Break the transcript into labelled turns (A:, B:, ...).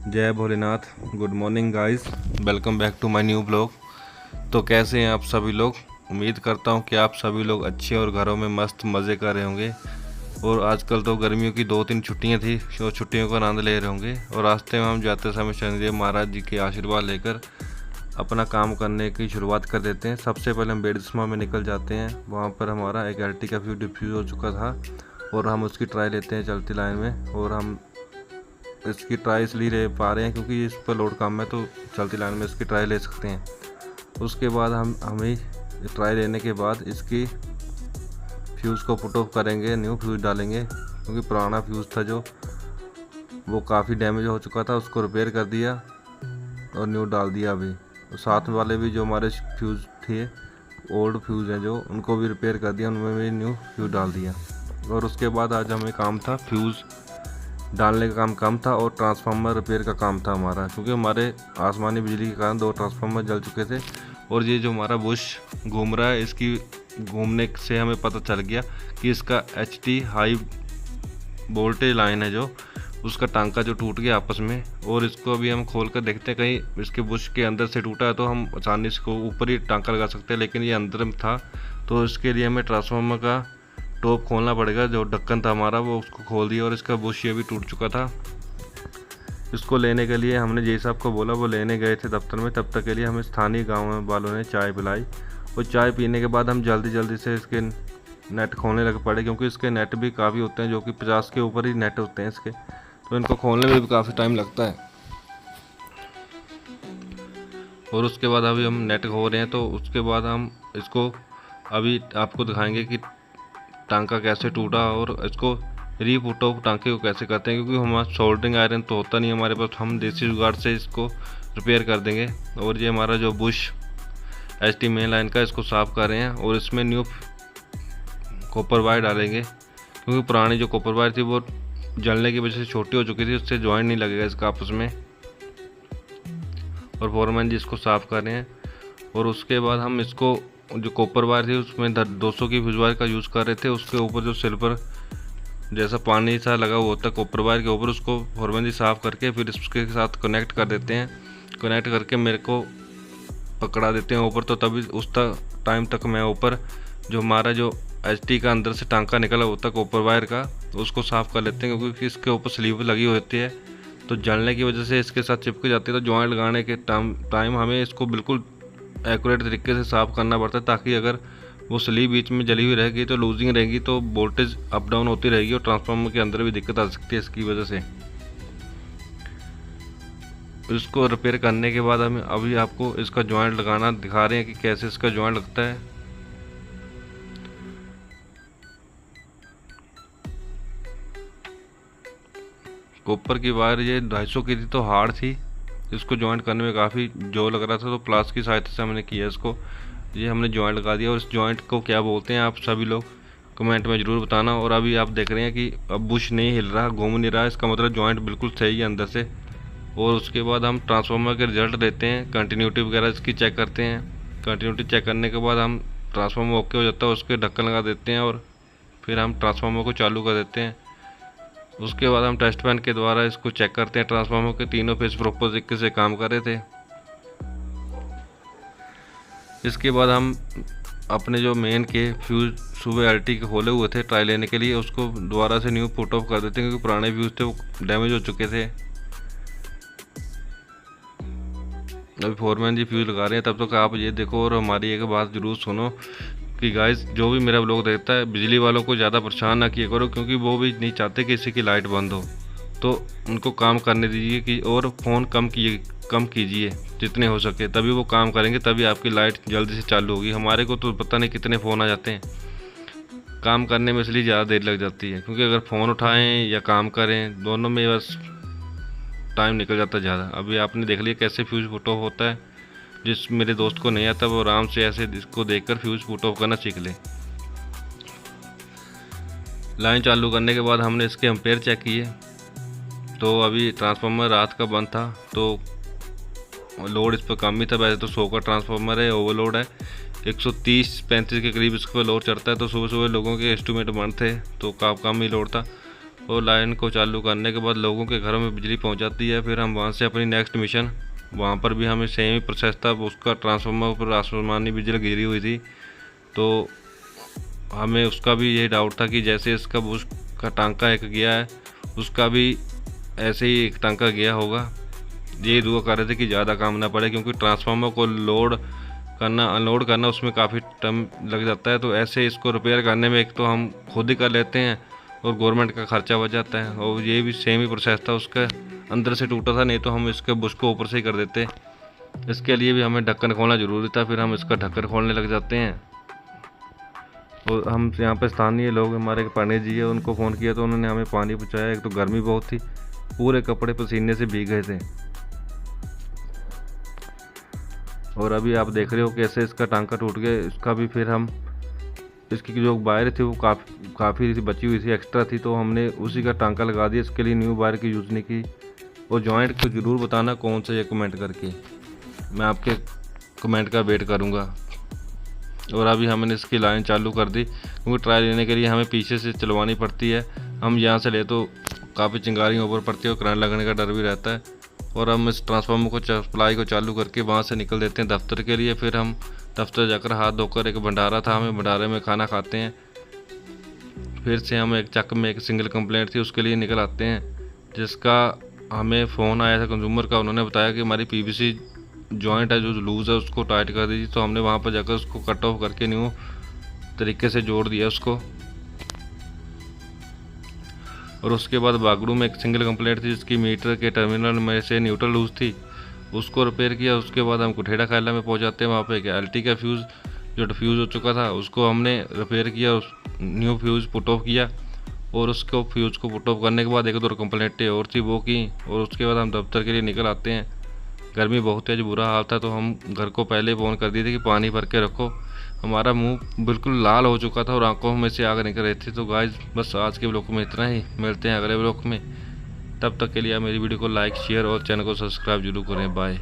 A: जय Bholenath. Good morning guys, welcome back to my new blog. तो कैसे हैं आप सभी लोग? उम्मीद करता हूं कि आप सभी लोग अच्छे और घरों में मस्त मज़े कर रहे होंगे। और आजकल तो गर्मियों की 2-3 छुट्टियां थी, तो छुट्टियों का आनंद ले रहे होंगे। और रास्ते में हम जाते समय शनिदेव महाराज जी के आशीर्वाद लेकर अपना काम करने की शुरुआत कर देते हैं। सबसे पहले हम बेडसमा में निकल जाते हैं। वहाँ पर हमारा एक अर्टिगा फ्यूज डिफ्यूज़ हो चुका था और हम उसकी ट्राई लेते हैं चलती लाइन में। और हम इसकी ट्राई इसलिए ले पा रहे हैं क्योंकि इस पर लोड कम है, तो चलती लाइन में इसकी ट्राई ले सकते हैं। उसके बाद हमें ट्राई लेने के बाद इसकी फ्यूज़ को पुट ऑफ करेंगे, न्यू फ्यूज़ डालेंगे क्योंकि पुराना फ्यूज़ था जो वो काफ़ी डैमेज हो चुका था, उसको रिपेयर कर दिया और न्यू डाल दिया। अभी और साथ वाले भी जो हमारे फ्यूज़ थे, ओल्ड फ्यूज़ हैं जो, उनको भी रिपेयर कर दिया, उनमें भी न्यू फ्यूज़ डाल दिया। और उसके बाद आज हमें काम था फ्यूज़ डालने का काम था और ट्रांसफार्मर रिपेयर का काम था हमारा, क्योंकि हमारे आसमानी बिजली के कारण 2 ट्रांसफार्मर जल चुके थे। और ये जो हमारा बुश घूम रहा है, इसकी घूमने से हमें पता चल गया कि इसका HT हाई वोल्टेज लाइन है जो, उसका टांका जो टूट गया आपस में। और इसको अभी हम खोल कर देखते हैं, कहीं इसके बुश के अंदर से टूटा है तो हम आसानी इसको ऊपर ही टांका लगा सकते हैं, लेकिन ये अंदर में था। तो इसके लिए हमें ट्रांसफार्मर का टॉप खोलना पड़ेगा, जो ढक्कन था हमारा वो उसको खोल दिया। और इसका बुश ये भी टूट चुका था। इसको लेने के लिए हमने जय साहब को बोला, वो लेने गए थे दफ्तर में। तब तक के लिए हमें स्थानीय गाँव वालों ने चाय पिलाई। और चाय पीने के बाद हम जल्दी से इसके नेट खोलने लग पड़े, क्योंकि इसके नेट भी काफ़ी होते हैं, जो कि 50 के ऊपर ही नेट होते हैं इसके, तो इनको खोलने में भी काफ़ी टाइम लगता है। और उसके बाद अभी हम नेट खोल रहे हैं, तो उसके बाद हम इसको अभी आपको दिखाएंगे कि टांका कैसे टूटा और इसको रीपुट ऑफ टांके को कैसे करते हैं, क्योंकि हमारा सोल्डरिंग आयरन तो होता नहीं हमारे पास, हम देसी जुगाड़ से इसको रिपेयर कर देंगे। और ये हमारा जो बुश HT मेन लाइन का, इसको साफ़ कर रहे हैं और इसमें न्यू कॉपर वायर डालेंगे, क्योंकि पुरानी जो कॉपर वायर थी वो जलने की वजह से छोटी हो चुकी थी, उससे जॉइंट नहीं लगेगा इसका आपस में। और फोरमैन जी इसको साफ़ कर रहे हैं। और उसके बाद हम इसको जो कॉपर वायर थी उसमें 200 की फ्यूज वायर का यूज़ कर रहे थे, उसके ऊपर जो सिल्वर जैसा पानी सा लगा हुआ होता है कॉपर वायर के ऊपर, उसको फोरमैन जी साफ़ करके फिर इसके साथ कनेक्ट कर देते हैं। कनेक्ट करके मेरे को पकड़ा देते हैं ऊपर, तो तभी उस टाइम तक मैं ऊपर जो हमारा जो HT का अंदर से टांका निकला होता है कॉपर वायर का, उसको साफ़ कर लेते हैं, क्योंकि इसके ऊपर स्लीव लगी होती है, तो जलने की वजह से इसके साथ चिपक जाती है। तो जॉइंट लगाने के टाइम हमें इसको बिल्कुल एक्यूरेट तरीके से साफ़ करना पड़ता है, ताकि अगर वो स्लीव बीच में जली हुई रहेगी तो लूजिंग रहेगी, तो वोल्टेज अप डाउन होती रहेगी और ट्रांसफार्मर के अंदर भी दिक्कत आ सकती है इसकी वजह से। इसको रिपेयर करने के बाद हम अभी आपको इसका जॉइंट लगाना दिखा रहे हैं कि कैसे इसका जॉइंट लगता है। कॉपर की वायर ये 250 की थी, तो हार्ड थी, इसको जॉइंट करने में काफ़ी जोर लग रहा था, तो प्लास की सहायता से हमने किया इसको। ये हमने जॉइंट लगा दिया। और इस जॉइंट को क्या बोलते हैं आप सभी लोग कमेंट में ज़रूर बताना। और अभी आप देख रहे हैं कि अब बुश नहीं हिल रहा, घूम नहीं रहा, इसका मतलब जॉइंट बिल्कुल सही है अंदर से। और उसके बाद हम ट्रांसफार्मर के रिजल्ट देते हैं, कंटिन्यूटी वगैरह इसकी चेक करते हैं। कंटिन्यूटी चेक करने के बाद हम ट्रांसफार्मर ओके हो जाता है, उसके ढक्कन लगा देते हैं और फिर हम ट्रांसफार्मर को चालू कर देते हैं। उसके बाद हम टेस्ट पैन के द्वारा इसको चेक करते हैं, ट्रांसफार्मर के तीनों फेस प्रॉपर तरीके से काम कर रहे थे। इसके बाद हम अपने जो मेन के फ्यूज सुबह RT के खोले हुए थे ट्राई लेने के लिए, उसको दोबारा से न्यू पुट ऑफ कर देते हैं, क्योंकि पुराने फ्यूज थे वो डैमेज हो चुके थे। अभी फोरमैन जी फ्यूज लगा रहे हैं, तब तक आप ये देखो और हमारी एक बात ज़रूर सुनो कि गाइस जो भी मेरा ब्लॉग देखता है, बिजली वालों को ज़्यादा परेशान ना किया करो, क्योंकि वो भी नहीं चाहते कि किसी की लाइट बंद हो, तो उनको काम करने दीजिए कि और फ़ोन कम कीजिए जितने हो सके, तभी वो काम करेंगे, तभी आपकी लाइट जल्दी से चालू होगी। हमारे को तो पता नहीं कितने फ़ोन आ जाते हैं काम करने में, इसलिए ज़्यादा देर लग जाती है, क्योंकि अगर फ़ोन उठाएं या काम करें दोनों में बस टाइम निकल जाता है ज़्यादा। अभी आपने देख लिया कैसे फ्यूज़ पुट ऑफ होता है। जिस मेरे दोस्त को नहीं आता वो आराम से ऐसे इसको देखकर फ्यूज़ पुट ऑफ करना सीख ले। लाइन चालू करने के बाद हमने इसके एम्पेयर चेक किए, तो अभी ट्रांसफार्मर रात का बंद था, तो लोड इस पर कम ही था। वैसे तो 100 का ट्रांसफार्मर है, ओवरलोड है, 130-135 के करीब इस पर लोड चढ़ता है, तो सुबह सुबह लोगों के एस्टिमेट बंद थे, तो कम ही लोड था। और लाइन को चालू करने के बाद लोगों के घरों में बिजली पहुंच जाती है। फिर हम वहां से अपनी नेक्स्ट मिशन, वहां पर भी हमें सेम ही प्रोसेस था। उसका ट्रांसफार्मर पर आसमानी बिजली गिरी हुई थी, तो हमें उसका भी यही डाउट था कि जैसे इसका बुश का टांका एक गया है, उसका भी ऐसे ही एक टांका गया होगा। यही दुआ कर रहे थे कि ज़्यादा काम ना पड़े, क्योंकि ट्रांसफार्मर को लोड करना अनलोड करना उसमें काफ़ी टाइम लग जाता है। तो ऐसे इसको रिपेयर करने में एक तो हम खुद ही कर लेते हैं और गवर्नमेंट का खर्चा बच जाता है। और ये भी सेम ही प्रोसेस था, उसका अंदर से टूटा था, नहीं तो हम इसके बुश को ऊपर से ही कर देते। इसके लिए भी हमें ढक्कन खोलना ज़रूरी था। फिर हम इसका ढक्कन खोलने लग जाते हैं। और हम यहाँ पे स्थानीय लोग, हमारे पंडित जी है, उनको फ़ोन किया तो उन्होंने हमें पानी पहुँचाया। एक तो गर्मी बहुत थी, पूरे कपड़े पसीने से भीग गए थे। और अभी आप देख रहे हो कैसे इसका टांका टूट गया। इसका भी फिर हम, इसकी जो वायर थी वो काफ़ी बची हुई थी, एक्स्ट्रा थी, तो हमने उसी का टांका लगा दिया। इसके लिए न्यू वायर की यूज़ नहीं की। और जॉइंट को ज़रूर बताना कौन सा, ये कमेंट करके, मैं आपके कमेंट का वेट करूँगा। और अभी हमने इसकी लाइन चालू कर दी, क्योंकि ट्रायल लेने के लिए हमें पीछे से चलवानी पड़ती है। हम यहाँ से ले तो काफ़ी चिंगारियाँ ऊपर पड़ती है और करंट लगने का डर भी रहता है। और हम इस ट्रांसफार्मर को सप्लाई को चालू करके वहाँ से निकल देते हैं दफ्तर के लिए। फिर हम दफ्तर जाकर हाथ धोकर, एक भंडारा था, हमें भंडारे में खाना खाते हैं। फिर से हम एक चक में एक सिंगल कंप्लेंट थी, उसके लिए निकल आते हैं, जिसका हमें फ़ोन आया था कंज्यूमर का। उन्होंने बताया कि हमारी पीवीसी जॉइंट है जो लूज़ है, उसको टाइट कर दीजिए। तो हमने वहाँ पर जाकर उसको कट ऑफ करके न्यू तरीके से जोड़ दिया उसको। और उसके बाद बागड़ू में एक सिंगल कंप्लेंट थी, जिसकी मीटर के टर्मिनल में से न्यूट्रल लूज थी, उसको रिपेयर किया। उसके बाद हम कुठेड़ा खाला में पहुंच जाते हैं। वहाँ पे एक एलटी का फ्यूज़ जो डिफ्यूज़ हो चुका था, उसको हमने रिपेयर किया, न्यू फ्यूज़ पुट ऑफ किया। और उसको फ्यूज़ को पुट ऑफ करने के बाद एक दो कंप्लेंटें और थी, वो की। और उसके बाद हम दफ्तर के लिए निकल आते हैं। गर्मी बहुत तेज, बुरा हाल था, तो हम घर को पहले फ़ोन कर दिए थे कि पानी भर के रखो। हमारा मुंह बिल्कुल लाल हो चुका था और आंखों में से आग निकल रही थी। तो गाइस, बस आज के ब्लॉग में इतना ही, मिलते हैं अगले ब्लॉग में। तब तक के लिए मेरी वीडियो को लाइक, शेयर और चैनल को सब्सक्राइब जरूर करें। बाय।